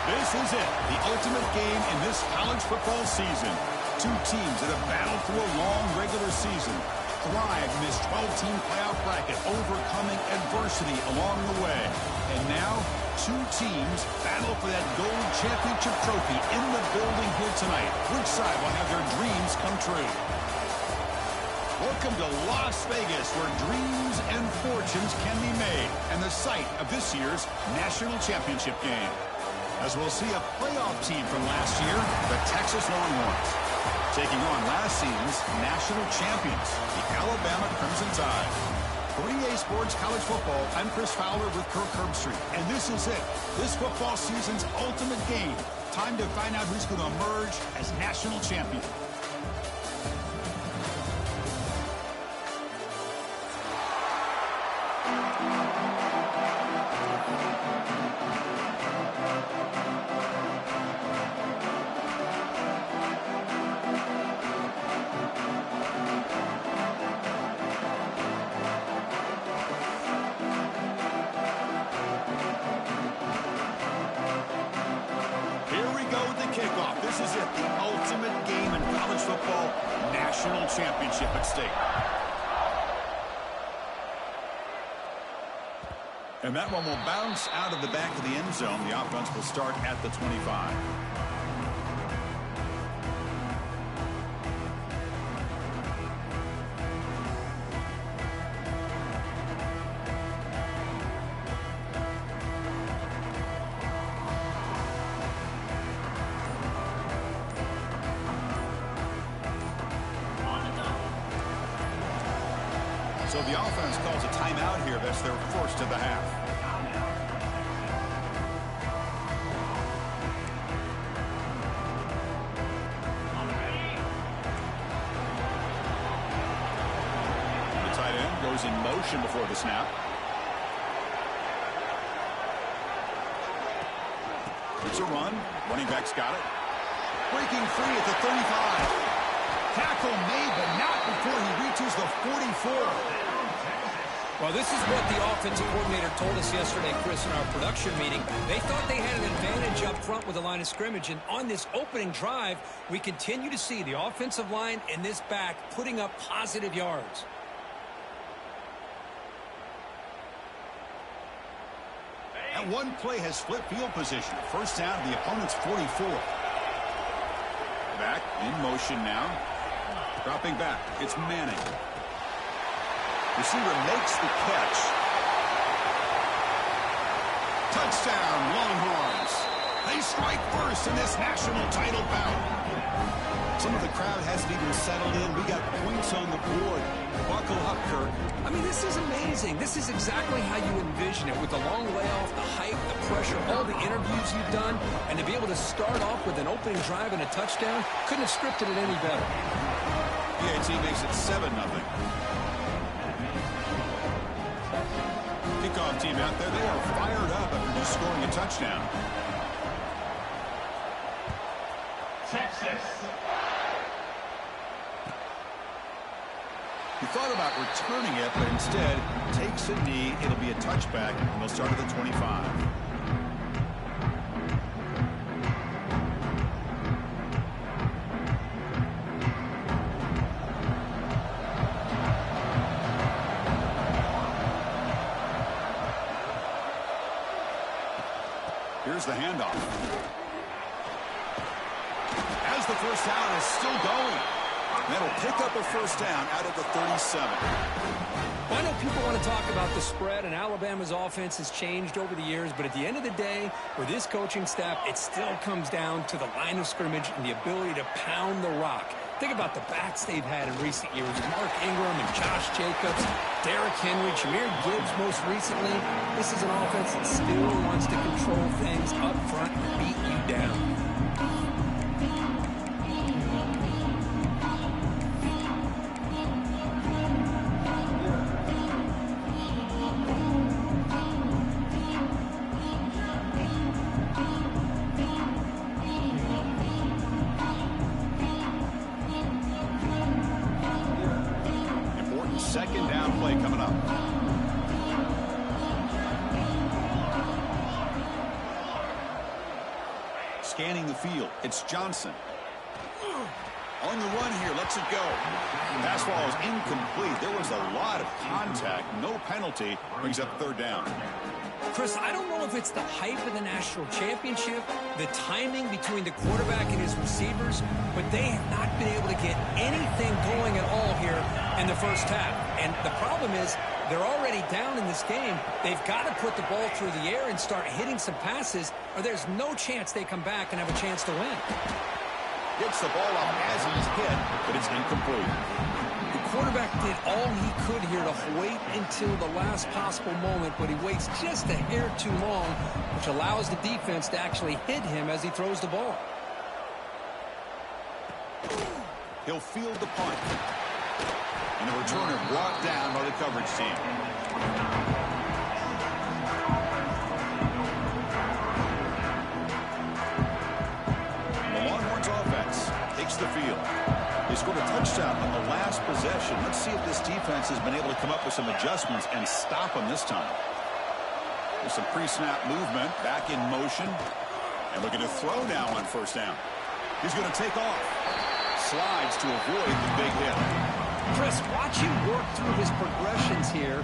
This is it, the ultimate game in this college football season. Two teams that have battled through a long regular season, thrived in this 12-team playoff bracket, overcoming adversity along the way. And now, two teams battle for that gold championship trophy in the building here tonight. Which side will have their dreams come true? Welcome to Las Vegas, where dreams and fortunes can be made, and the site of this year's national championship game. As we'll see a playoff team from last year, the Texas Longhorns, taking on last season's national champions, the Alabama Crimson Tide. For EA Sports College Football, I'm Chris Fowler with Kirk Herbstreit, and this is it, this football season's ultimate game. Time to find out who's going to emerge as national champion. Kickoff. This is it, the ultimate game in college football, national championship at stake. And that one will bounce out of the back of the end zone. The offense will start at the 25. So the offense calls a timeout here. That's their first of the half. The tight end goes in motion before the snap. It's a run. Running back's got it. Breaking free at the 35. Tackle made, but not before he reaches the 44. Well, this is what the offensive coordinator told us yesterday, Chris, in our production meeting. They thought they had an advantage up front with the line of scrimmage, and on this opening drive, we continue to see the offensive line and this back putting up positive yards. And one play has flipped field position. First down to the opponent's 44. Back in motion now. Dropping back. It's Manning. Receiver makes the catch. Touchdown, Longhorns. They strike first in this national title bout. Some of the crowd hasn't even settled in. We got points on the board. Buckle up, Kirk. I mean, this is amazing. This is exactly how you envision it, with the long layoff, the hype, the pressure, all the interviews you've done, and to be able to start off with an opening drive and a touchdown, couldn't have scripted it any better. PAT makes it 7-0. Kickoff team out there, they are fired up after just scoring a touchdown. Texas. He thought about returning it, but instead takes a knee. It'll be a touchback, and they'll start at the 25. Here's the handoff. As the first down is still going. That'll pick up a first down out of the 37. Well, I know people want to talk about the spread, and Alabama's offense has changed over the years, but at the end of the day, with this coaching staff, it still comes down to the line of scrimmage and the ability to pound the rock. Think about the backs they've had in recent years. Mark Ingram and Josh Jacobs, Derrick Henry, Jahmyr Gibbs most recently. This is an offense that still wants to control things up front and beat you down. Second down play coming up. scanning the field. It's Johnson. On the run here, lets it go. Pass ball is incomplete. There was a lot of contact. No penalty. Brings up third down. Chris, I don't know if it's the hype of the national championship, the timing between the quarterback and his receivers, but they have not been able to get anything going at all here in the first half. And the problem is they're already down in this game. They've got to put the ball through the air and start hitting some passes, or there's no chance they come back and have a chance to win. Gets the ball up as he's hit, but it's incomplete. The quarterback did all he could here to wait until the last possible moment, but he waits just a hair too long, which allows the defense to actually hit him as he throws the ball. He'll field the punt. And the returner brought down by the coverage team. The field. They scored a touchdown on the last possession. Let's see if this defense has been able to come up with some adjustments and stop them this time. There's some pre-snap movement, back in motion, and looking to throw now on first down. He's going to take off. Slides to avoid the big hit. Chris, watch him work through his progressions here.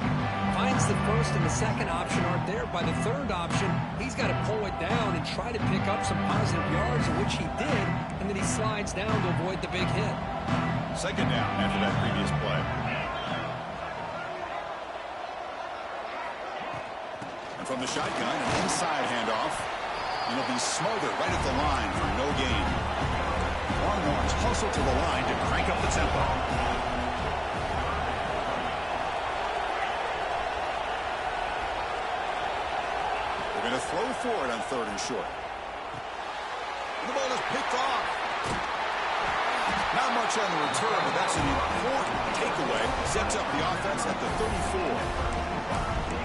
Finds the first and the second option aren't there. By the third option, he's got to pull it down and try to pick up some positive yards, which he did, and then he slides down to avoid the big hit. Second down after that previous play. And from the shotgun, an inside handoff. And it'll be smothered right at the line for no gain. Longhorns hustle to the line to crank up the tempo. Going to throw for it on third and short. And the ball is picked off. Not much on the return, but that's an important takeaway. Sets up the offense at the 34.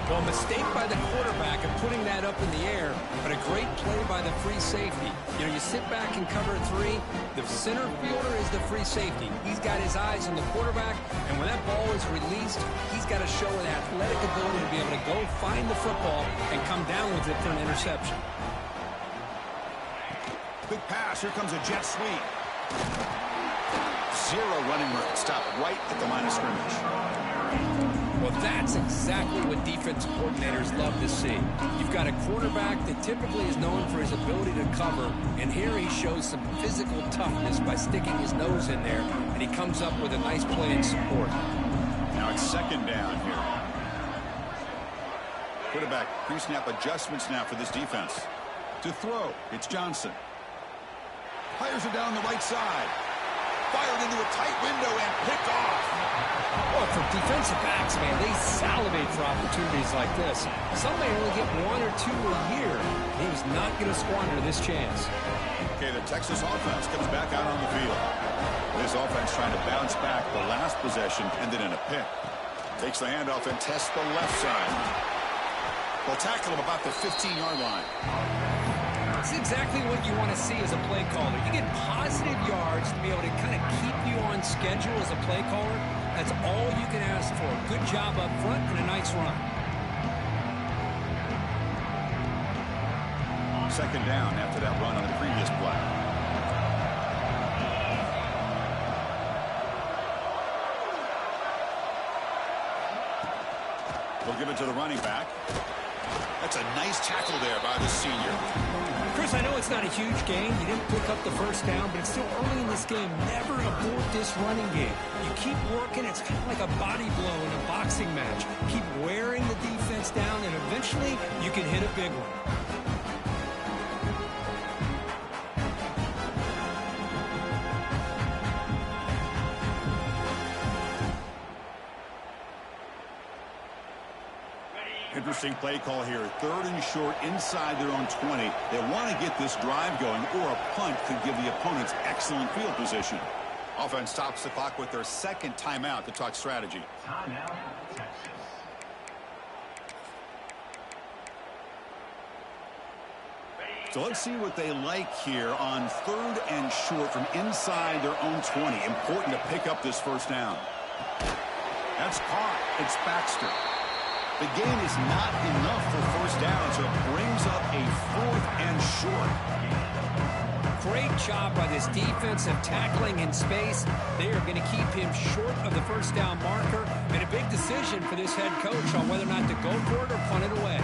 Well, mistake by the quarterback of putting that up in the air, but a great play by the free safety. You know, you sit back and cover three. The center fielder is the free safety. He's got his eyes on the quarterback, and when that ball is released, he's got to show an athletic ability to be able to go find the football and come down with it for an interception. Big pass. Here comes a jet sweep. Zero running room. Stop right at the line of scrimmage. Well, that's exactly what defense coordinators love to see. You've got a quarterback that typically is known for his ability to cover, and here he shows some physical toughness by sticking his nose in there, and he comes up with a nice play in support. Now it's second down here. Quarterback pre-snap adjustments now for this defense. To throw, it's Johnson. Fires it down the right side. Fired into a tight window and picked off. Well, for defensive backs, man, they salivate for opportunities like this. Some may only get one or two a year. He was not going to squander this chance. Okay, the Texas offense comes back out on the field. This offense trying to bounce back the last possession, ended in a pick. Takes the handoff and tests the left side. They'll tackle him about the 15-yard line. It's exactly what you want to see as a play caller. You get positive yards to be able to kind of keep you on schedule as a play caller. That's all you can ask for. Good job up front and a nice run. Second down after that run on the previous play. We'll give it to the running back. That's a nice tackle there by the senior. Chris, I know it's not a huge gain. You didn't pick up the first down, but it's still early in this game. Never abort this running game. You keep working. It's kind of like a body blow in a boxing match. Keep wearing the defense down, and eventually you can hit a big one. Interesting play call here. Third and short inside their own 20. They want to get this drive going, or a punt could give the opponents excellent field position. Offense stops the clock with their second timeout to talk strategy. Timeout, Texas. So let's see what they like here on third and short from inside their own 20. Important to pick up this first down. That's caught. It's Baxter. The gain is not enough for first down, so it brings up a fourth and short. job by this defensive tackling in space. They are going to keep him short of the first down marker, and a big decision for this head coach on whether or not to go for it or punt it away.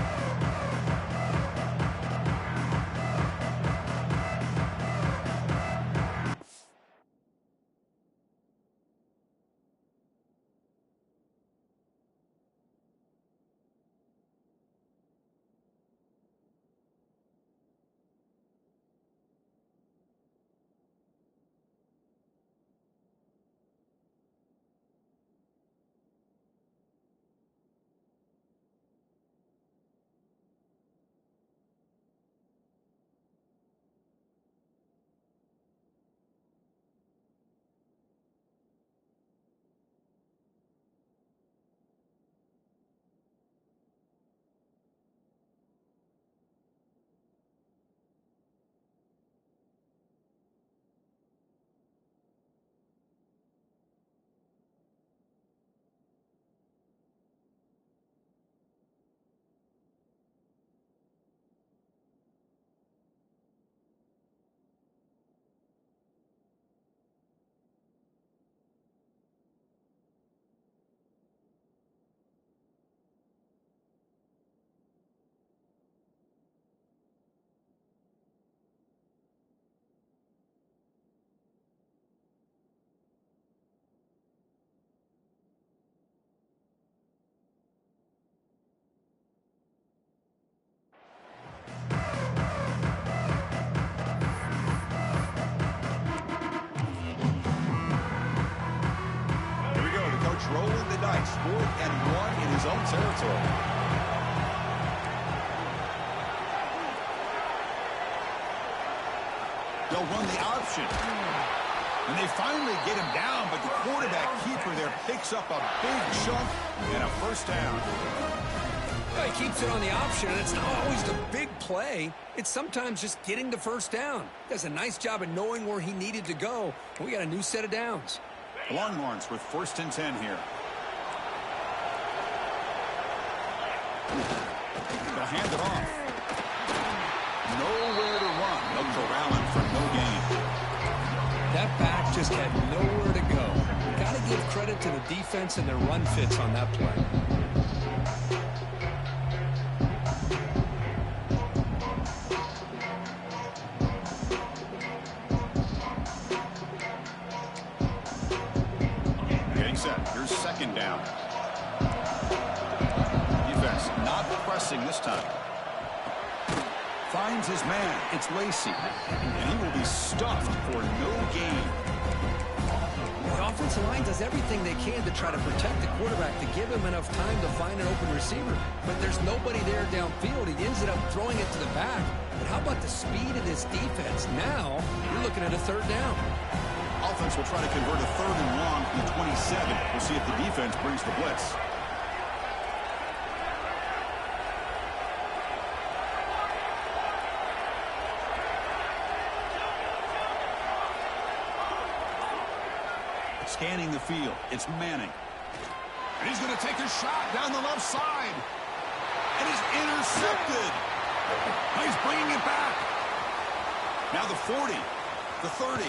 Rolling the dice, 4th and 1 in his own territory. They'll run the option. And they finally get him down, but the quarterback keeper there picks up a big chunk and a first down. Well, he keeps it on the option, and it's not always the big play. It's sometimes just getting the first down. Does a nice job of knowing where he needed to go. We got a new set of downs. The Longhorns with 1st and 10 here. They'll hand it off. Nowhere to run. They'll corral him for no gain. That back just had nowhere to go. Got to give credit to the defense and their run fits on that play. Here's 2nd down. Defense not pressing this time. Finds his man. It's Lacey. And he will be stuffed for no gain. The offensive line does everything they can to try to protect the quarterback, to give him enough time to find an open receiver. But there's nobody there downfield. He ends up throwing it to the back. But how about the speed of this defense? Now you're looking at a 3rd down. Offense will try to convert a 3rd and long from the 27. We'll see if the defense brings the blitz. Scanning the field. It's Manning. And he's going to take a shot down the left side. And it's intercepted. He's bringing it back. Now the 40, the 30.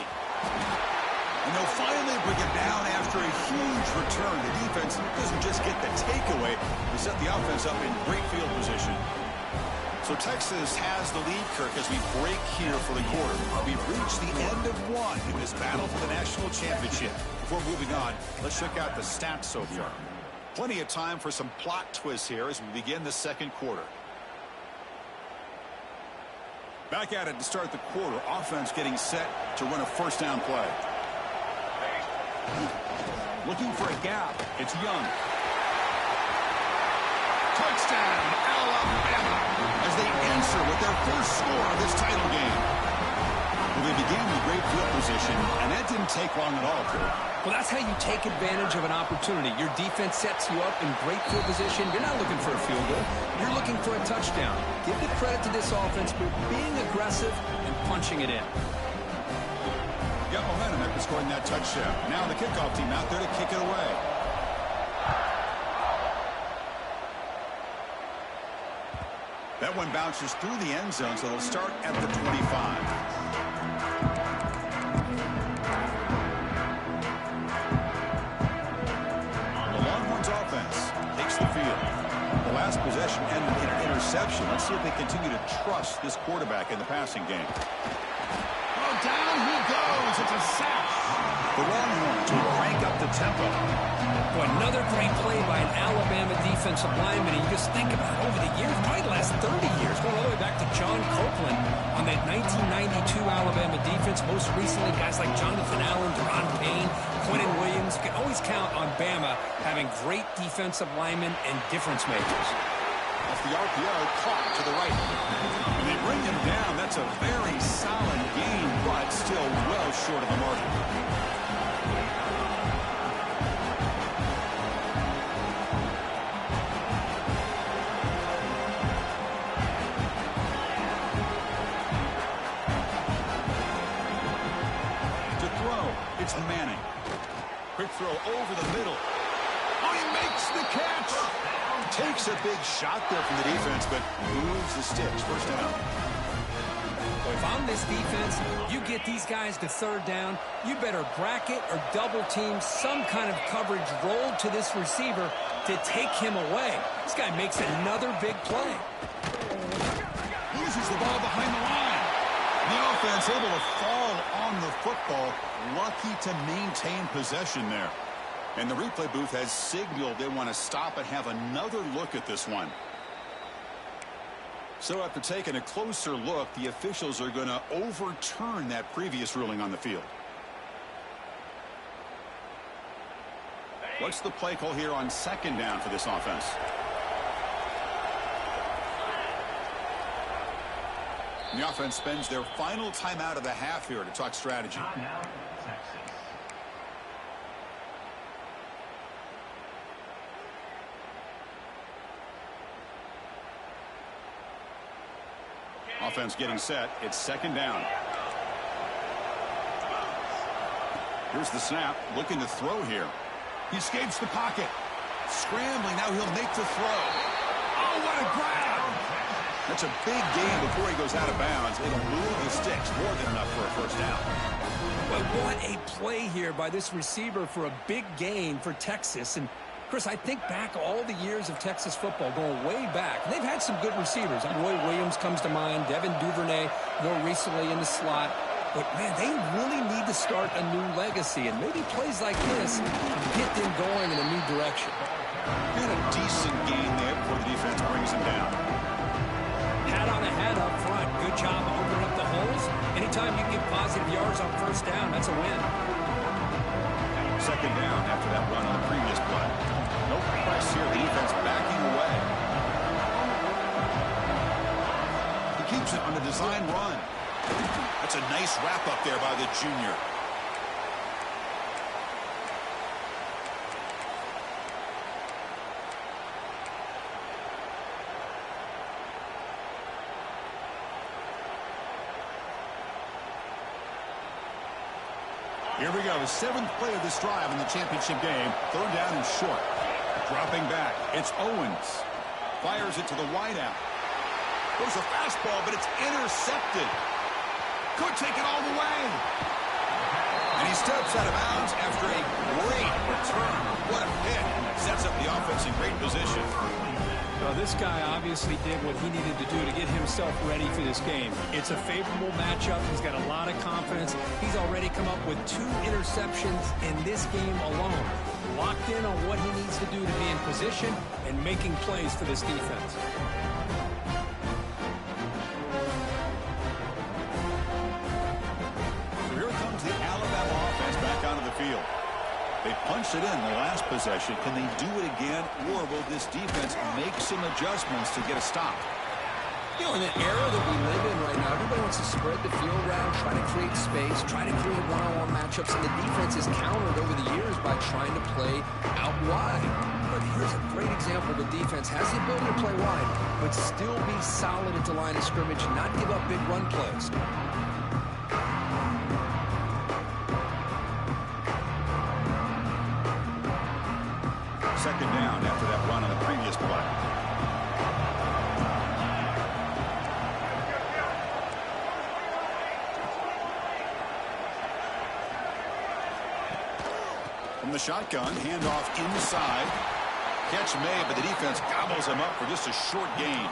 And they'll finally bring it down after a huge return. The defense doesn't just get the takeaway. They set the offense up in great field position. So Texas has the lead, Kirk, as we break here for the quarter. We've reached the end of 1 in this battle for the national championship. Before moving on, let's check out the stats so far. Plenty of time for some plot twists here as we begin the 2nd quarter. Back at it to start the quarter. Offense getting set to run a 1st down play. Looking for a gap. It's Young. Touchdown, Alabama, as they answer with their first score of this title game. Well, they began with great field position, and that didn't take long at all, Kurt. Well, that's how you take advantage of an opportunity. Your defense sets you up in great field position. You're not looking for a field goal. You're looking for a touchdown. Give the credit to this offense for being aggressive and punching it in. Got momentum after scoring that touchdown. Now the kickoff team out there to kick it away. That one bounces through the end zone, so they'll start at the 25. interception. Let's see if they continue to trust this quarterback in the passing game. Oh, down he goes. It's a sack. The Longhorns will crank up the tempo. Boy, another great play by an Alabama defensive lineman. And you just think about it, over the years, probably the last 30 years, going all the way back to John Copeland on that 1992 Alabama defense. Most recently, guys like Jonathan Allen, Deron Payne, Quentin Williams. You can always count on Bama having great defensive linemen and difference makers. Off the RPO, caught to the right. And they bring him down. That's a very solid gain, but still well short of the margin. To throw, it's Manning. Quick throw over the middle. Oh, he makes the catch. Takes a big shot there from the defense, but moves the sticks. First down. Well, if I'm this defense, you get these guys to third down, you better bracket or double team some kind of coverage rolled to this receiver to take him away. This guy makes another big play. Loses the ball behind the line. The offense able to fall on the football. Lucky to maintain possession there. And the replay booth has signaled they want to stop and have another look at this one. So after taking a closer look, the officials are going to overturn that previous ruling on the field. What's the play call here on second down for this offense? And the offense spends their final timeout of the half here to talk strategy. Offense getting set. It's second down. Here's the snap. Looking to throw here. He escapes the pocket. Scrambling. Now he'll make the throw. Oh, what a grab. That's a big gain before he goes out of bounds. It'll move the sticks. More than enough for a first down. But what a play here by this receiver for a big gain for Texas. And Chris, I think back all the years of Texas football, going way back. They've had some good receivers. Roy Williams comes to mind, Devin Duvernay more recently in the slot. But, man, they really need to start a new legacy. And maybe plays like this get them going in a new direction. And a decent gain there before the defense brings him down. Hat on a hat up front. Good job opening up the holes. Anytime you get positive yards on first down, that's a win. Second down after that run on the previous play. No press here. The defense backing away. He keeps it on the design run. That's a nice wrap up there by the junior. Here we go, the seventh play of this drive in the championship game. Third down and short. Dropping back, it's Owens. Fires it to the wideout. Goes a fastball, but it's intercepted. Could take it all the way. And he steps out of bounds after a great return. What a hit. Sets up the offense in great position. Well, this guy obviously did what he needed to do to get himself ready for this game. It's a favorable matchup. He's got a lot of confidence. He's already come up with 2 interceptions in this game alone. Locked in on what he needs to do to be in position and making plays for this defense. So here comes the Alabama offense back onto the field. They punched it in the last possession. Can they do it again, or will this defense make some adjustments to get a stop? You know, in the era that we live in right now, everybody wants to spread the field around, try to create space, try to create one-on-one matchups, and the defense is countered over the years by trying to play out wide. But here's a great example. The defense has the ability to play wide, but still be solid at the line of scrimmage and not give up big run plays. Second down after that run on the previous play. From the shotgun, handoff inside. catch made, but the defense gobbles him up for just a short gain.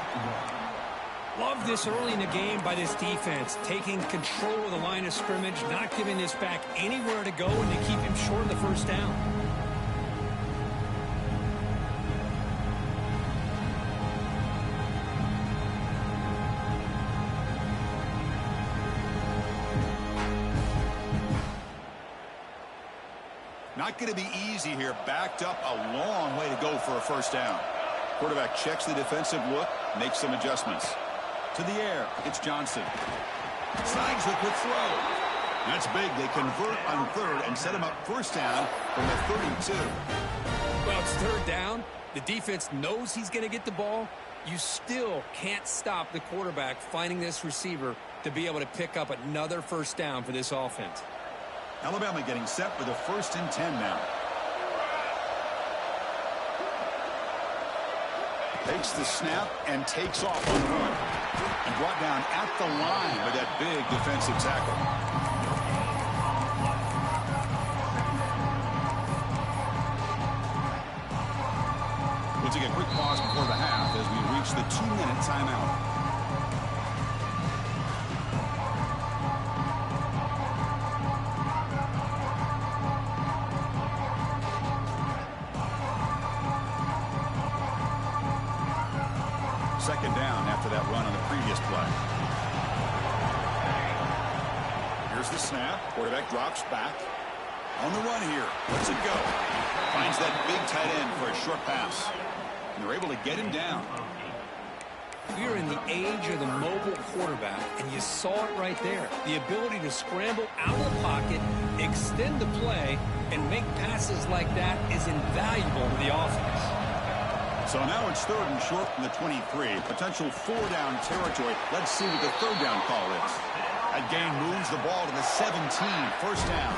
Love this early in the game by this defense, taking control of the line of scrimmage, not giving this back anywhere to go, and to keep him short of the first down. Not going to be easy here. Backed up a long way to go for a first down. Quarterback checks the defensive look, makes some adjustments. To the air, it's Johnson. Slides the quick throw. That's big. They convert on third and set him up first down from the 32. Well, it's third down. The defense knows he's going to get the ball. You still can't stop the quarterback finding this receiver to be able to pick up another first down for this offense. Alabama getting set for the 1st and 10 now. Takes the snap and takes off on the run. And brought down at the line with that big defensive tackle. We'll take a quick pause before the half as we reach the 2-minute timeout. Second down after that run on the previous play. Here's the snap. Quarterback drops back. On the run here. Let's it go. Finds that big tight end for a short pass. And they're able to get him down. We're in the age of the mobile quarterback, and you saw it right there. The ability to scramble out of the pocket, extend the play, and make passes like that is invaluable to the offense. So now it's 3rd and short from the 23. Potential 4-down territory. Let's see what the 3rd down call is. That gain moves the ball to the 17. First down.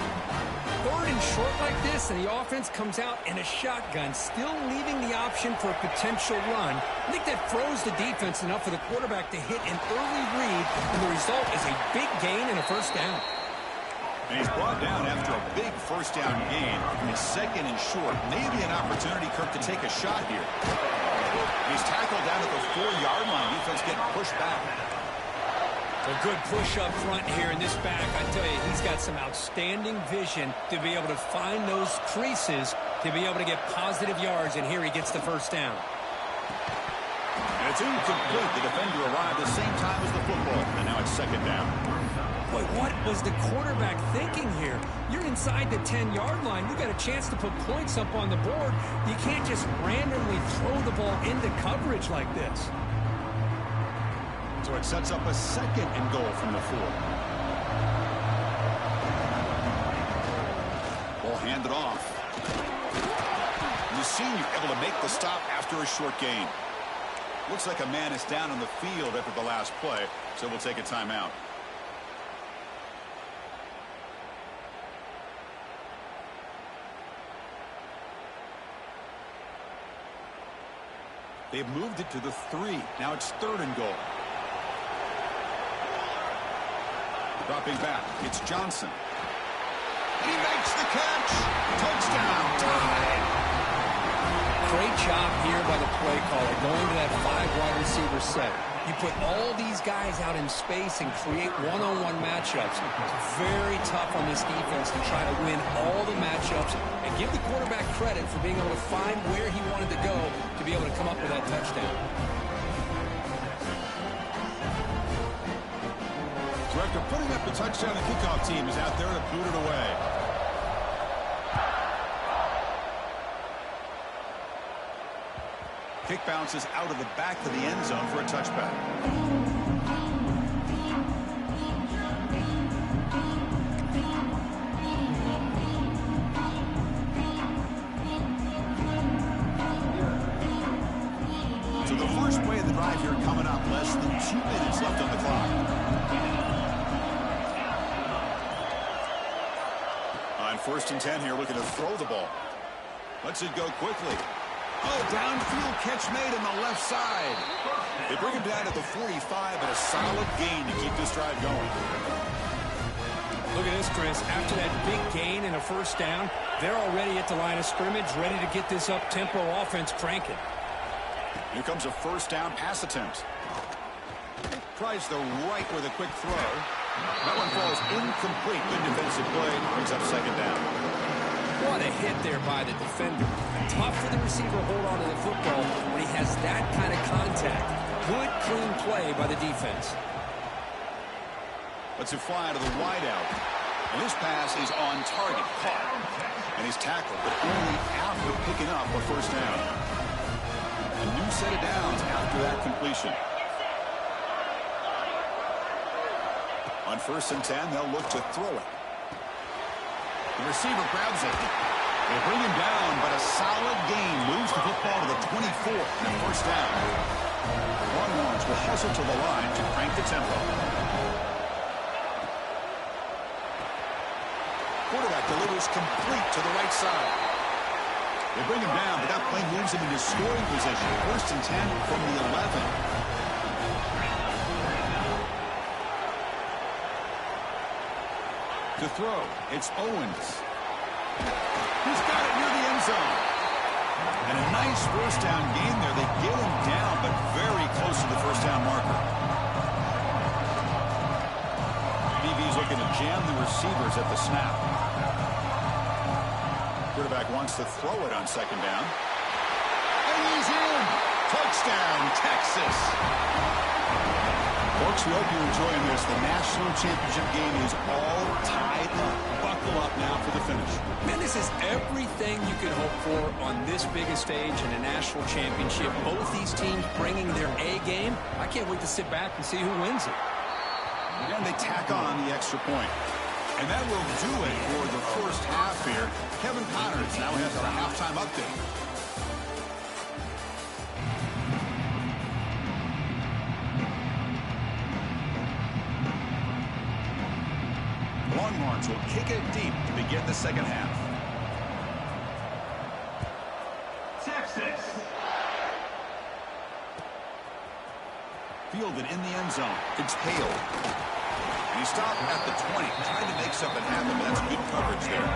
3rd and short like this, and the offense comes out in a shotgun, still leaving the option for a potential run. I think that froze the defense enough for the quarterback to hit an early read, and the result is a big gain and a first down. And he's brought down after a big first down gain. It's 2nd and short. Maybe an opportunity, Kirk, to take a shot here. He's tackled down at the 4-yard line. Defense getting pushed back. A good push up front here in this back. I tell you, he's got some outstanding vision to be able to find those creases, to be able to get positive yards, and here he gets the first down. And it's incomplete. The defender arrived the same time as the football, and now it's 2nd down. But what was the quarterback thinking here? You're inside the 10-yard line. You got a chance to put points up on the board. You can't just randomly throw the ball into coverage like this. So it sets up a 2nd and goal from the 4. Ball handed off. The senior able to make the stop after a short gain. Looks like a man is down on the field after the last play, so we'll take a timeout. They've moved it to the 3. Now it's 3rd and goal. Dropping back, it's Johnson. He makes the catch. Touchdown, tied. Great job here by the play caller, going to that 5-wide receiver set. You put all these guys out in space and create one-on-one matchups. It's very tough on this defense to try to win all the matchups and give the quarterback credit for being able to find where he wanted to go to be able to come up with that touchdown. So after putting up the touchdown, the kickoff team is out there to boot it away. Kick bounces out of the back of the end zone for a touchback. So the first play of the drive here coming up. Less than 2 minutes left on the clock. On 1st and 10 here, looking to throw the ball. Lets it go quickly. Oh, downfield catch made on the left side. They bring him down at the 45, but a solid gain to keep this drive going. Look at this, Chris. After that big gain and a first down, they're already at the line of scrimmage, ready to get this up-tempo offense cranking. Here comes a first down pass attempt. Tries the right with a quick throw. That one falls incomplete. Good defensive play. Brings up second down. What a hit there by the defender. Tough for the receiver to hold on to the football when he has that kind of contact. Good, clean play by the defense. Lets it fly to the wideout. And this pass is on target. Caught. And he's tackled, but only after picking up a first down. A new set of downs after that completion. On 1st and 10, they'll look to throw it. The receiver grabs it. They bring him down, but a solid gain moves the football to the 24 and a first down. Longhorns will hustle to the line to crank the tempo. Quarterback delivers complete to the right side. They bring him down, but that play moves him into scoring position. 1st and 10 from the 11. To throw, it's Owens. He's got it near the end zone. And a nice first down gain there. They get him down, but very close to the first down marker. BB's looking to jam the receivers at the snap. Quarterback wants to throw it on second down. And he's in. Touchdown, Texas. Folks, we hope you're enjoying this. The national championship game is all tied up. Buckle up now for the finish. Man, this is everything you could hope for on this biggest stage in a national championship. Both these teams bringing their A game. I can't wait to sit back and see who wins it. And they tack on the extra point. And that will do it for the first half here. Kevin Connors now has our halftime update. Longhorns will kick it deep to begin the second half. Texas. Fielded in the end zone. It's Hale. And he stopped at the 20, trying to make something happen, but that's good coverage there.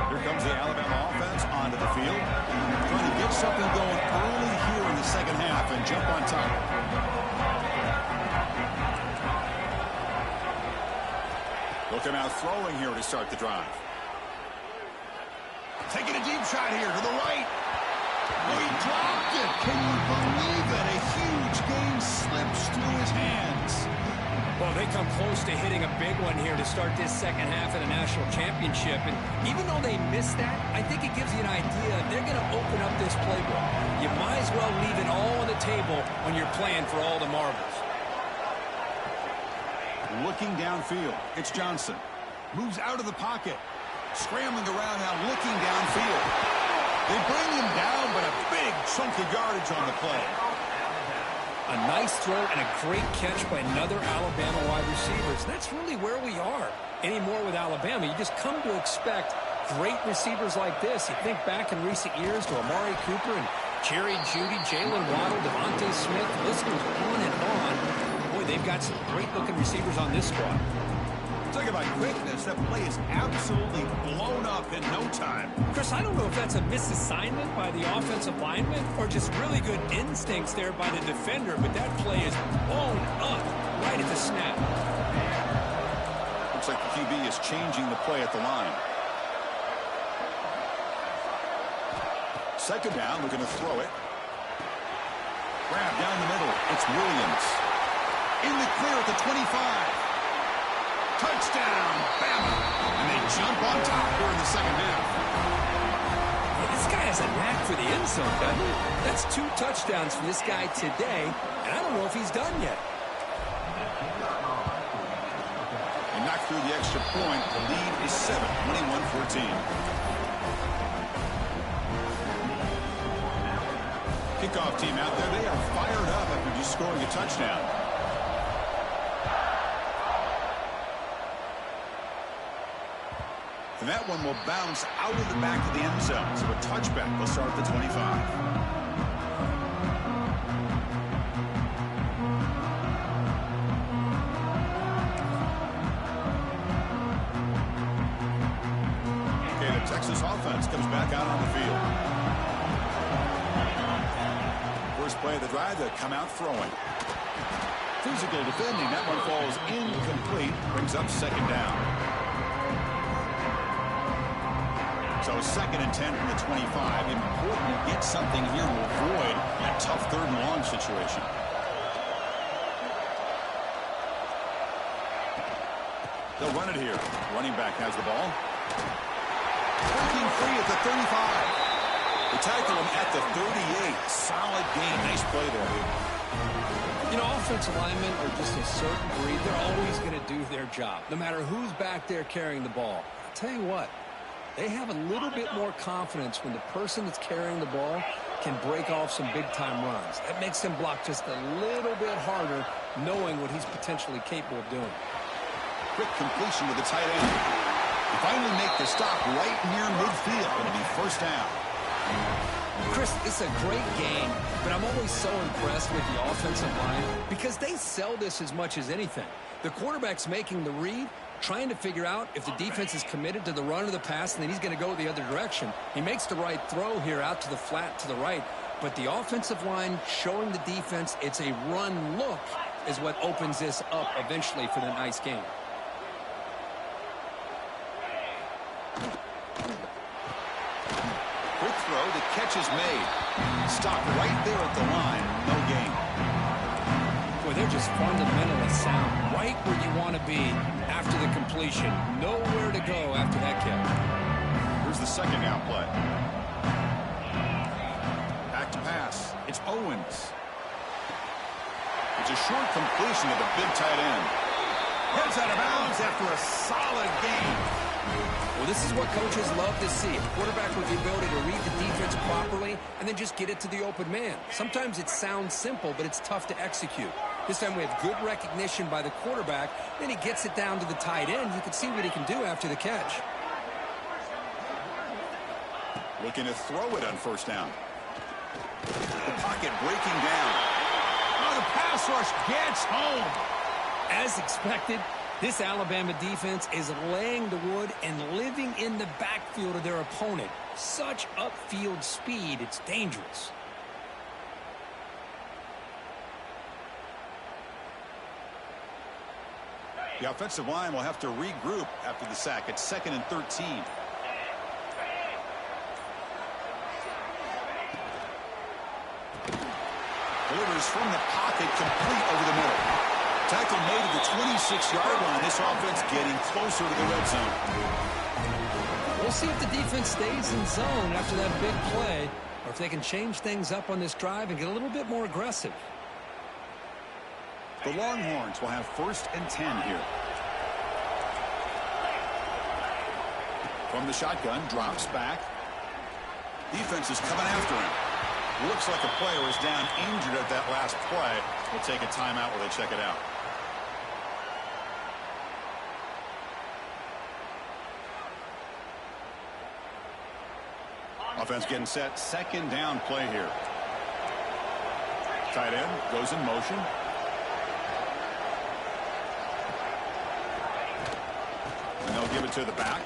Here comes the Alabama offense onto the field. Trying to get something going early here in the second half and jump on top. They'll come out throwing here to start the drive. Taking a deep shot here to the right. Oh, he dropped it. Can you believe it? A huge game slips through his hands. Well, they come close to hitting a big one here to start this second half of the national championship. And even though they missed that, I think it gives you an idea they're going to open up this playbook. You might as well leave it all on the table when you're playing for all the marbles. Looking downfield, it's Johnson. Moves out of the pocket. Scrambling around now, looking downfield. They bring him down, but a big chunk of yardage on the play. A nice throw and a great catch by another Alabama wide receiver. And that's really where we are anymore with Alabama. You just come to expect great receivers like this. You think back in recent years to Amari Cooper and Jerry Jeudy, Jalen Waddle, Devontae Smith. The list goes on and on. Boy, they've got some great-looking receivers on this squad. Talk about quickness. That play is absolutely blown up in no time. Chris, I don't know if that's a misassignment by the offensive lineman or just really good instincts there by the defender, but that play is blown up right at the snap. Looks like the QB is changing the play at the line. Second down, looking to throw it. Grab down the middle. It's Williams. In the clear at the 25. Touchdown, Bama. And they jump on top here in the second half. Yeah, this guy has a knack for the end zone, doesn't he? That's 2 touchdowns for this guy today, and I don't know if he's done yet. They knock through the extra point. The lead is 7, 21-14. Kickoff team out there. They are fired up after just scoring a touchdown. And that one will bounce out of the back of the end zone. So a touchback will start at the 25. Okay, the Texas offense comes back out on the field. First play of the drive, they come out throwing. Physical defending. That one falls incomplete. Brings up second down. So 2nd and 10 from the 25. Important to get something here to avoid that tough 3rd and long situation. They'll run it here. Running back has the ball. Breaking free at the 35. They tackle him at the 38. Solid game. Nice play there. You know, offensive linemen are just a certain breed. They're always going to do their job, no matter who's back there carrying the ball. I'll tell you what, they have a little bit more confidence when the person that's carrying the ball can break off some big-time runs. That makes them block just a little bit harder, knowing what he's potentially capable of doing. Quick completion to the tight end. They finally make the stop right near midfield. It'll be first down. Chris, it's a great game, but I'm always so impressed with the offensive line because they sell this as much as anything. The quarterback's making the read, trying to figure out if the defense is committed to the run or the pass, and then he's going to go the other direction. He makes the right throw here out to the flat to the right, but the offensive line showing the defense it's a run look is what opens this up eventually for the nice game. Quick throw, the catch is made. Stop right there at the line. No gain. Boy, they're just fundamentally sound. Right where you want to be after the completion. Nowhere to go after that catch. Here's the second down play. Back to pass. It's Owens. It's a short completion to the big tight end. Heads out of bounds after a solid game. Well, this is what coaches love to see. A quarterback with the ability to read the defense properly and then just get it to the open man. Sometimes it sounds simple, but it's tough to execute. This time we have good recognition by the quarterback. Then he gets it down to the tight end. You can see what he can do after the catch. Looking to throw it on first down. The pocket breaking down. Oh, the pass rush gets home. As expected, this Alabama defense is laying the wood and living in the backfield of their opponent. Such upfield speed, it's dangerous. The offensive line will have to regroup after the sack. It's 2nd and 13. Delivers from the pocket, complete over the middle. Tackle made at the 26-yard line. This offense getting closer to the red zone. We'll see if the defense stays in zone after that big play, or if they can change things up on this drive and get a little bit more aggressive. The Longhorns will have 1st and 10 here. From the shotgun, drops back. Defense is coming after him. Looks like a player is down injured at that last play. We'll take a timeout while they check it out. Offense getting set. 2nd down play here. Tight end goes in motion. And they'll give it to the back.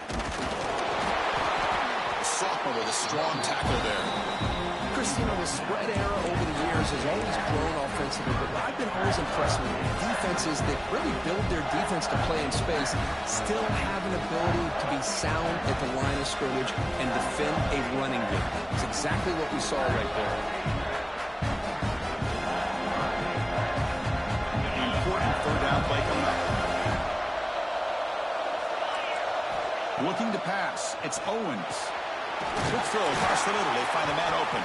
The sophomore with a strong tackle there. Chris, you know, the spread era over the years has always grown offensively, but I've been always impressed with defenses that really build their defense to play in space, still have an ability to be sound at the line of scrimmage and defend a running game. It's exactly what we saw right there. The important 3rd down play coming up. Looking to pass. It's Owens. Quick throw across the middle. They find the man open.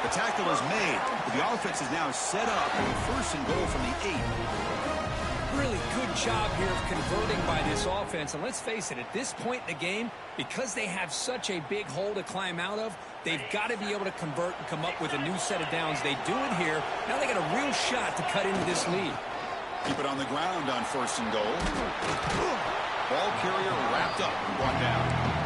The tackle is made. The offense is now set up for 1st and goal from the 8. Really good job here of converting by this offense. And let's face it, at this point in the game, because they have such a big hole to climb out of, they've got to be able to convert and come up with a new set of downs. They do it here. Now they got a real shot to cut into this lead. Keep it on the ground on 1st and goal. Ball carrier wrapped up and brought down.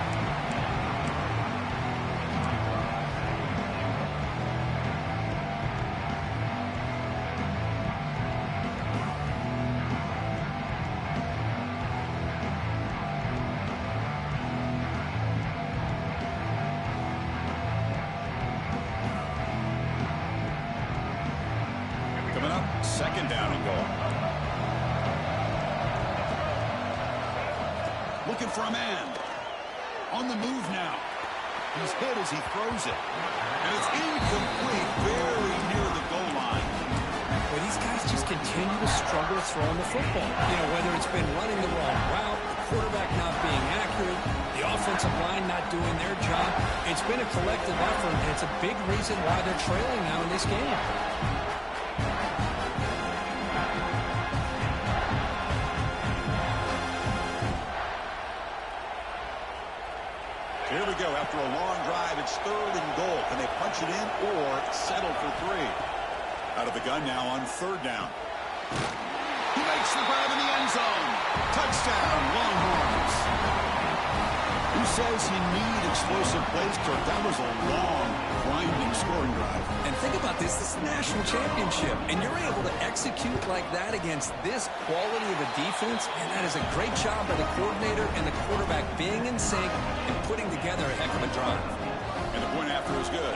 second down and goal. Looking for a man. On the move now. He's hit as he throws it. And it's incomplete, very near the goal line. Well, these guys just continue to struggle throwing the football. You know, whether it's been running the wrong route, the quarterback not being accurate, the offensive line not doing their job. It's been a collective effort, and it's a big reason why they're trailing now in this game. Here we go. After a long drive, it's third and goal. Can they punch it in or settle for 3? Out of the gun now on third down. He makes the grab in the end zone. Touchdown, Longhorns. Who says you need explosive plays, Kirk? That was a long, grinding scoring drive. And think about this. This is a national championship, and you're able to execute like that against this quality of a defense, and that is a great job by the coordinator and the quarterback being in sync and putting together a heck of a drive. And the point after is good.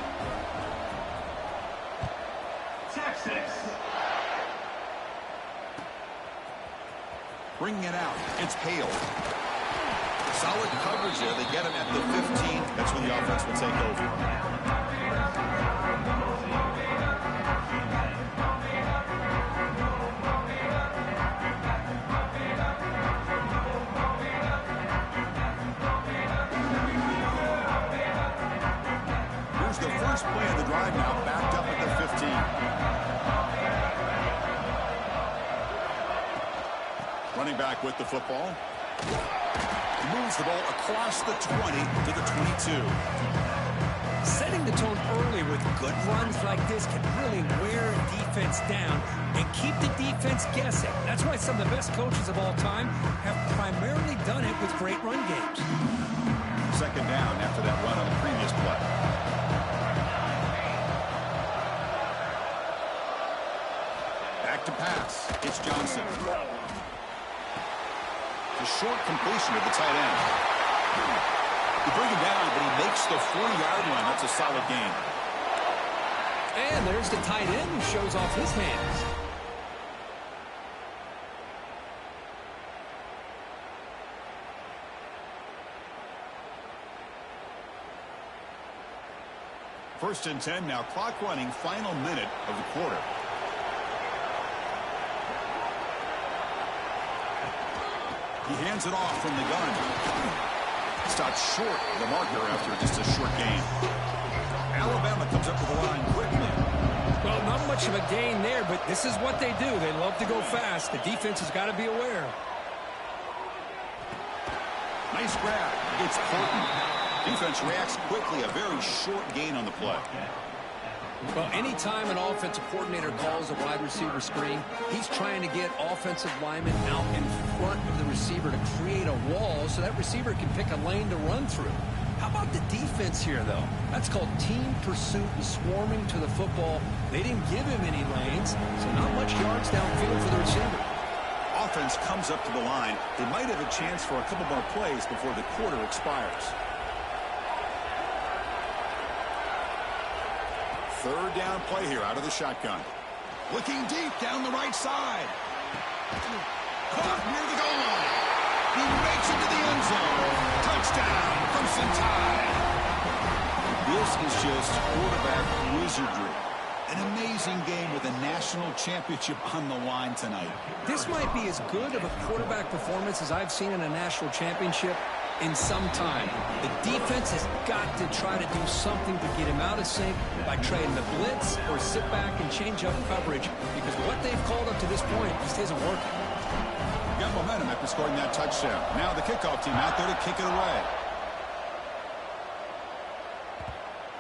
Texas. Bringing it out. It's Hale. Solid coverage there. They get him at the 15. That's when the offense will take over. Here's the first play of the drive now, backed up at the 15. Running back with the football. He moves the ball across the 20 to the 22. Setting the tone early with good runs like this can really wear a defense down and keep the defense guessing. That's why some of the best coaches of all time have primarily done it with great run games. Second down after that run on the previous play. Back to pass. It's Johnson. A short completion of the tight end. You bring him down, but he makes the 40-yard line. That's a solid gain. And there's the tight end who shows off his hands. First and 10 now. Clock running. Final minute of the quarter. He hands it off from the gun. Stopped short of the marker after just a short gain. Alabama comes up to the line quickly. Well, not much of a gain there, but this is what they do. They love to go fast. The defense has got to be aware. Nice grab. It's Horton. Defense reacts quickly. A very short gain on the play. Well, anytime an offensive coordinator calls a wide receiver screen, he's trying to get offensive linemen out in front of the receiver to create a wall so that receiver can pick a lane to run through. How about the defense here, though? That's called team pursuit and swarming to the football. They didn't give him any lanes, so not much yards downfield for the receiver. Offense comes up to the line. They might have a chance for a couple more plays before the quarter expires. Third down play here out of the shotgun. Looking deep down the right side. Caught near the goal line. He makes it to the end zone. Touchdown, Crimson Tide. This is just quarterback wizardry. An amazing game with a national championship on the line tonight. This might be as good of a quarterback performance as I've seen in a national championship in some time. The defense has got to try to do something to get him out of sync by trading the blitz or sit back and change up coverage, because what they've called up to this point just isn't working. Got momentum after scoring that touchdown. Now the kickoff team out there to kick it away.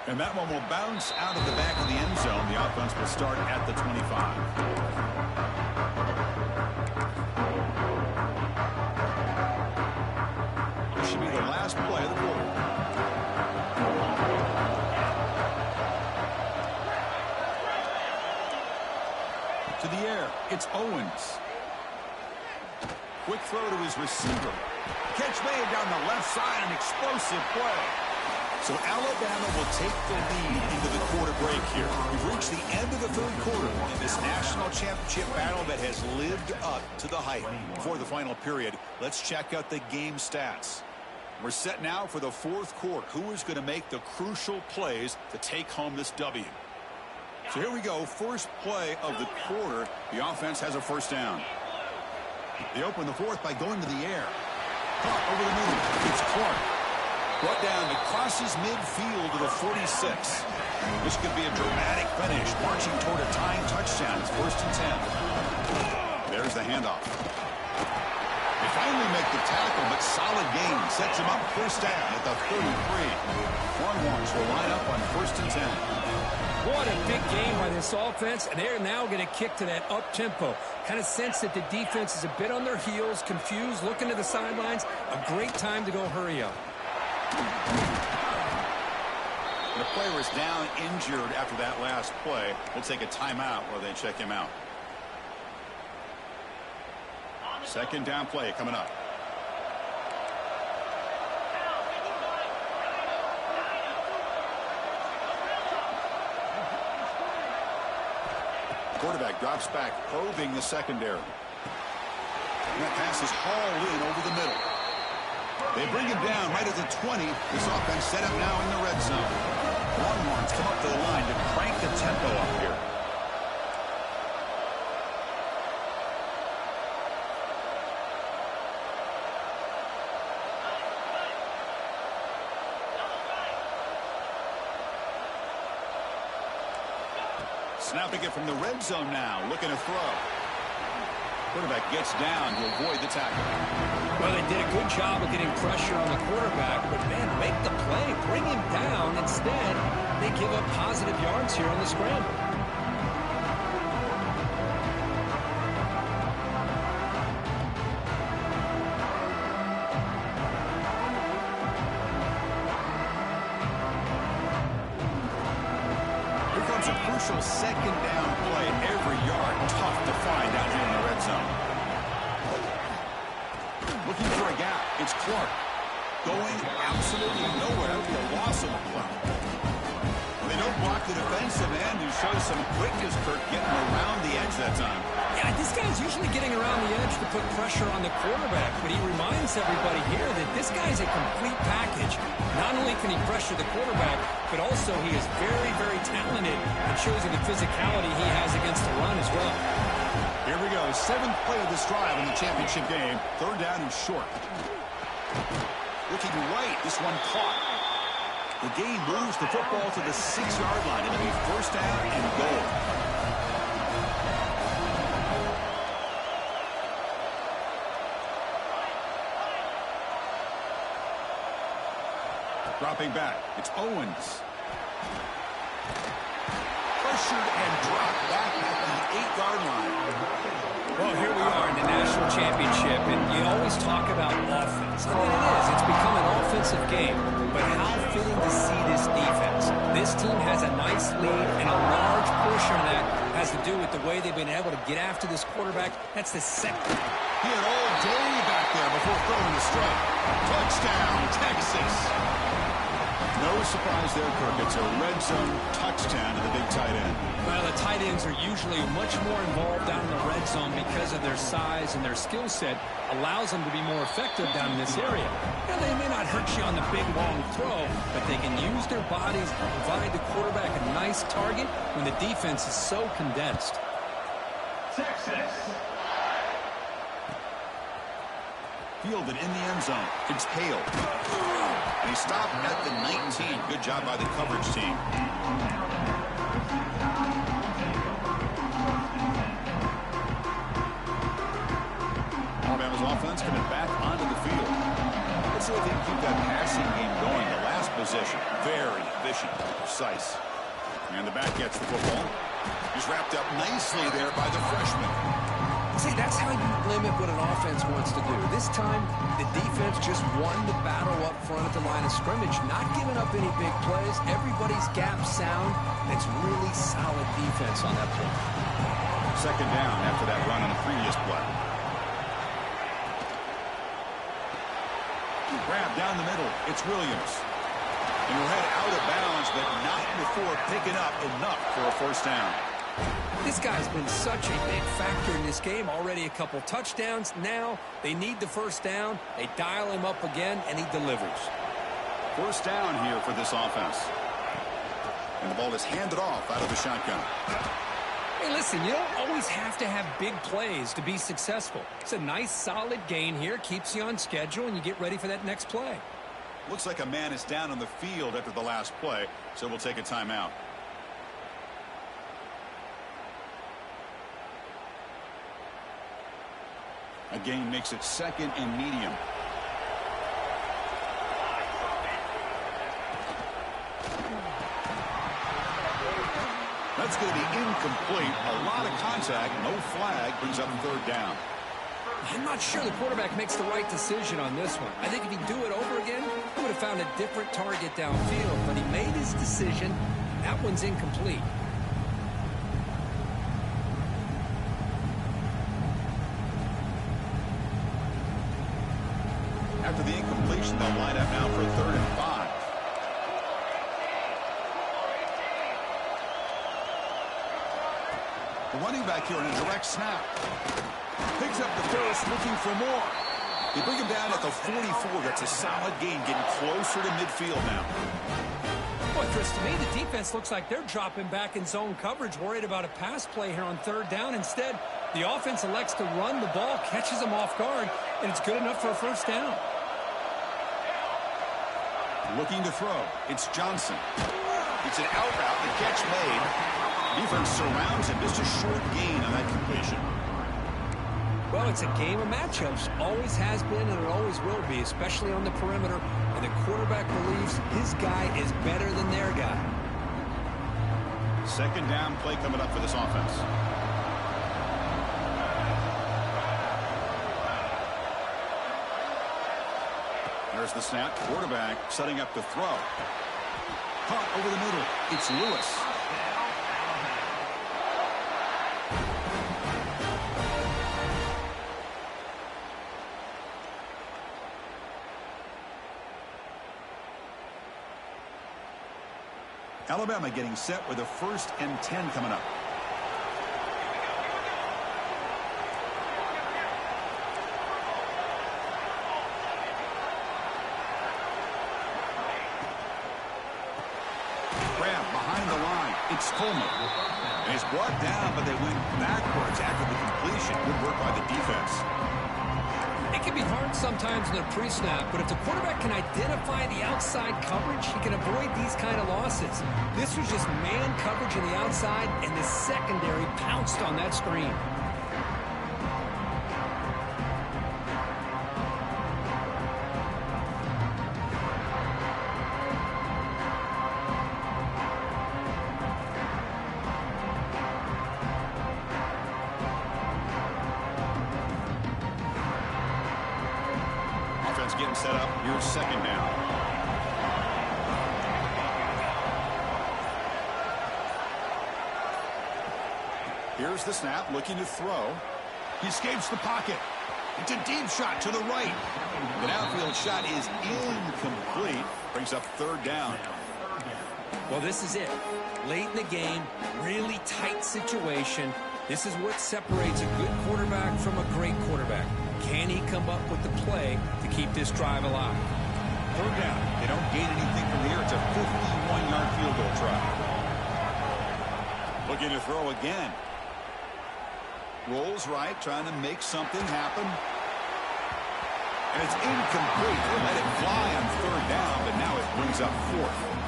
And that one will bounce out of the back of the end zone. The offense will start at the 25. This should be the last play of the quarter. To the air, it's Owens. Quick throw to his receiver. Catch made down the left side, an explosive play. So Alabama will take the lead into the quarter break here. We've reached the end of the third quarter in this national championship battle that has lived up to the hype. Before the final period, let's check out the game stats. We're set now for the fourth quarter. Who is going to make the crucial plays to take home this W? So here we go. First play of the quarter. The offense has a first down. They open the fourth by going to the air. Caught over the middle. It's Clark. Brought down. It crosses midfield to the 46. This could be a dramatic finish. Marching toward a tying touchdown. It's 1st and 10. There's the handoff. They finally make the tackle, but solid gain. Sets him up first down at the 33. Longhorns will line up on 1st and 10. What a big game by this offense, and they're now going to kick to that up-tempo. Kind of sense that the defense is a bit on their heels, confused, looking to the sidelines. A great time to go hurry up. The player is down injured after that last play. We'll take a timeout while they check him out. Second down play coming up. Quarterback drops back, probing the secondary. And that pass is hauled in over the middle. They bring him down right at the 20. This offense set up now in the red zone. Longhorns come up to the line to crank the tempo up here. Snapping it from the red zone now, looking to throw. Quarterback gets down to avoid the tackle. Well, they did a good job of getting pressure on the quarterback, but, man, make the play, bring him down. Instead, they give up positive yards here on the scramble. A crucial second down play. Every yard tough to find down here in the red zone. Looking for a gap. It's Clark. Going absolutely nowhere. The loss of the play. They don't block the defensive end, who shows some quickness, Kirk, getting around the edge that time. Yeah, this guy's usually getting around the edge to put pressure on the quarterback, but he reminds everybody here that this guy's a complete package. Not only can he pressure the quarterback, but also he is very, very talented and shows you the physicality he has against the run as well. Here we go. 7th play of this drive in the championship game. 3rd down and short. Looking right. This one caught. The game moves the football to the 6-yard line. It'll be 1st down and goal. Dropping back. It's Owens. Pressured and dropped back at the 8-yard line. Well, here we are in the national championship, and you always talk about offense. And it is. It's become an offensive game. But how fitting to see this defense. This team has a nice lead, and a large portion of that has to do with the way they've been able to get after this quarterback. That's the second. He had all day back there before throwing the strike. Touchdown, Texas. No surprise there, Kirk. It's a red zone touchdown to the big tight end. Well, the tight ends are usually much more involved down in the red zone because of their size and their skill set allows them to be more effective down in this area. Now, they may not hurt you on the big, long throw, but they can use their bodies to provide the quarterback a nice target when the defense is so condensed. Texas. Fielded in the end zone. It's Hale. And he stopped at the 19. Good job by the coverage team. Alabama's offense coming back onto the field. Let's see if they can keep that passing game going. The last possession, very efficient, precise. And the back gets the football. He's wrapped up nicely there by the freshman. See, that's how you limit what an offense wants to do. This time, the defense just won the battle up front at the line of scrimmage, not giving up any big plays. Everybody's gap sound. It's really solid defense on that play. Second down after that run on the previous play. Grab down the middle. It's Williams. And we'll head out of bounds, but not before picking up enough for a first down. This guy's been such a big factor in this game. Already a couple touchdowns. Now they need the first down. They dial him up again, and he delivers. First down here for this offense. And the ball is handed off out of the shotgun. Hey, listen, you don't always have to have big plays to be successful. It's a nice, solid gain here. Keeps you on schedule, and you get ready for that next play. Looks like a man is down on the field after the last play, so we'll take a timeout. A gain makes it second and medium. That's going to be incomplete. A lot of contact, no flag, brings up third down. I'm not sure the quarterback makes the right decision on this one. I think if he'd do it over again, he would have found a different target downfield. But he made his decision. That one's incomplete. After the incompletion, they'll line up now for 3rd and 5. The running back here in a direct snap. Picks up the first, looking for more. They bring him down at the 44. That's a solid gain, getting closer to midfield now. Boy, Chris, to me, the defense looks like they're dropping back in zone coverage, worried about a pass play here on 3rd down. Instead, the offense elects to run the ball, catches them off guard, and it's good enough for a first down. Looking to throw. It's Johnson. It's an out route. The catch made. Defense surrounds him. Just a short gain on that completion. Well, it's a game of matchups. Always has been, and it always will be, especially on the perimeter. And the quarterback believes his guy is better than their guy. Second down play coming up for this offense. There's the snap. Quarterback setting up the throw. Caught over the middle. It's Lewis. Alabama getting set with a 1st and 10 coming up. Grab behind the line. It's Coleman. And he's brought down, but they went backwards after the completion. Good work by the defense. It can be hard sometimes in a pre-snap, but if the quarterback can identify the outside coverage, he can avoid these kind of losses. This was just man coverage on the outside, and the secondary pounced on that screen. Getting set up. Here's second down. Here's the snap, looking to throw. He escapes the pocket. It's a deep shot to the right. The downfield shot is incomplete. Brings up 3rd down. Well, this is it. Late in the game, really tight situation. This is what separates a good quarterback from a great quarterback. Can he come up with the play to keep this drive alive? 3rd down. They don't gain anything from here. It's a 51-yard field goal try. Looking to throw again. Rolls right, trying to make something happen. And it's incomplete. They let it fly on 3rd down, but now it brings up 4th.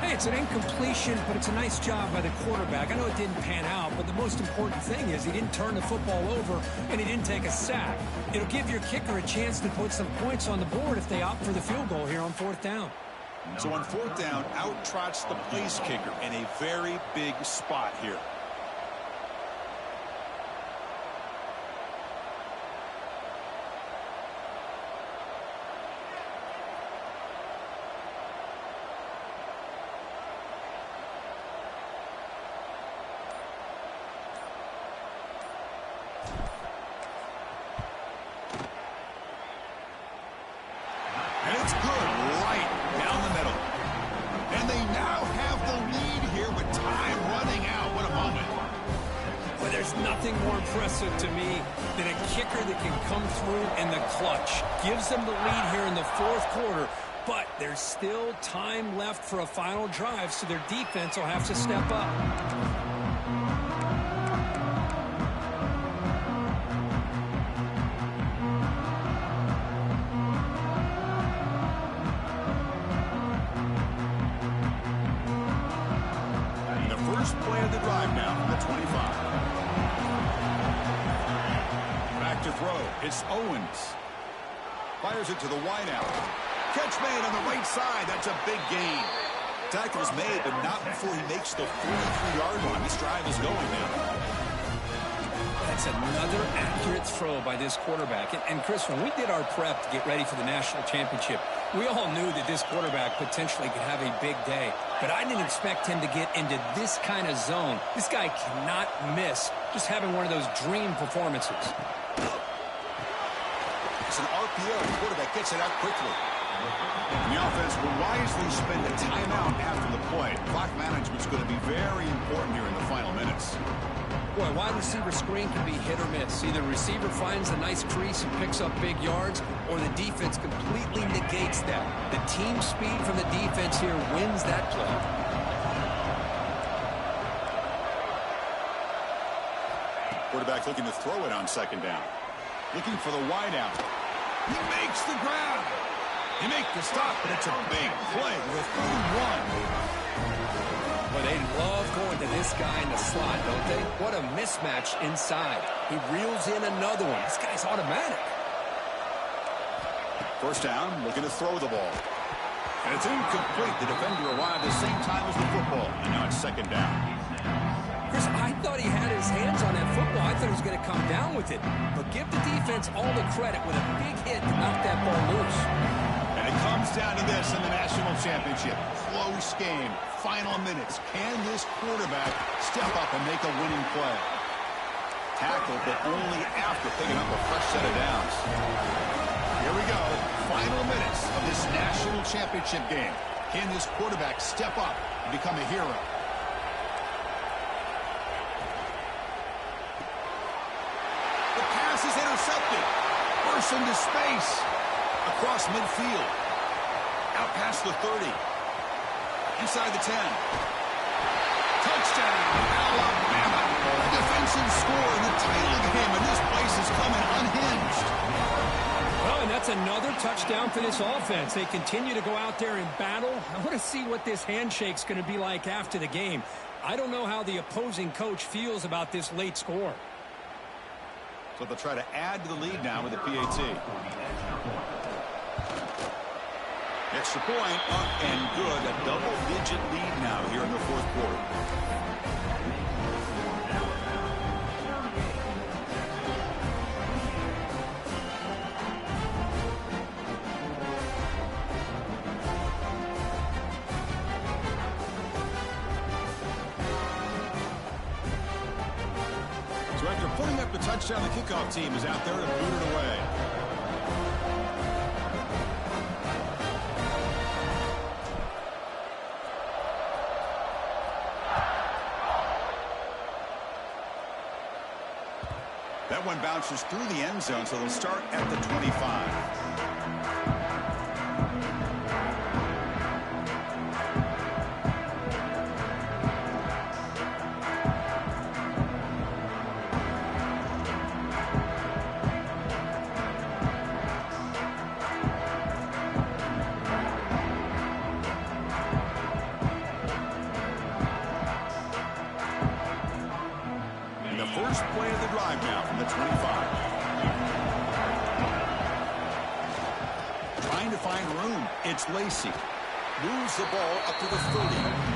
Hey, it's an incompletion, but it's a nice job by the quarterback. I know it didn't pan out, but the most important thing is he didn't turn the football over and he didn't take a sack. It'll give your kicker a chance to put some points on the board if they opt for the field goal here on 4th down. So on 4th down, out trots the place kicker in a very big spot here. And it's good right down the middle. impressive to me than a kicker that can come through in the clutch. Gives them the lead here in the fourth quarter, but there's still time left for a final drive, so their defense will have to step up. First play of the drive now from the 25. Back to throw. It's Owens. Fires it to the wideout. Catch made on the right side. That's a big gain. Tackle is made, but not before he makes the 43-yard line. This drive is going now. That's another accurate throw by this quarterback. And Chris, when we did our prep to get ready for the national championship, we all knew that this quarterback potentially could have a big day. But I didn't expect him to get into this kind of zone. This guy cannot miss just having one of those dream performances. It's an RPO. The quarterback gets it out quickly. And the offense will wisely spend a timeout after the play. Clock management is going to be very important here in the final minutes. Boy, wide receiver screen can be hit or miss. Either receiver finds a nice crease and picks up big yards, or the defense completely negates that. The team speed from the defense here wins that play. Quarterback looking to throw it on second down. Looking for the wideout. He makes the grab. He makes the stop, but it's a big play with 41. Well, they love going to this guy in the slot, don't they? What a mismatch inside. He reels in another one. This guy's automatic. First down, looking to throw the ball. And it's incomplete. The defender arrived at the same time as the football. And now it's second down. Chris, I thought he had his hands on that football. I thought he was going to come down with it. But give the defense all the credit with a big hit to knock that ball loose. And it comes down to this in the national championship. Close game. Final minutes. Can this quarterback step up and make a winning play? Tackle, but only after picking up a fresh set of downs. Here we go. Final minutes of this national championship game. Can this quarterback step up and become a hero? The pass is intercepted. Bursts into space. Across midfield. Out past the 30. Inside the 10. Touchdown, Alabama. A defensive score in the title of the game, and this place is coming unhinged. Well, and that's another touchdown for this offense. They continue to go out there and battle. I want to see what this handshake's going to be like after the game. I don't know how the opposing coach feels about this late score. So they'll try to add to the lead now with the PAT. Extra point, up and good. A double-digit lead now here in the fourth quarter. So after putting up the touchdown, the kickoff team is out there to boot it away. That one bounces through the end zone, so they'll start at the 25. First play of the drive now from the 25. Trying to find room. It's Lacey. Moves the ball up to the 30.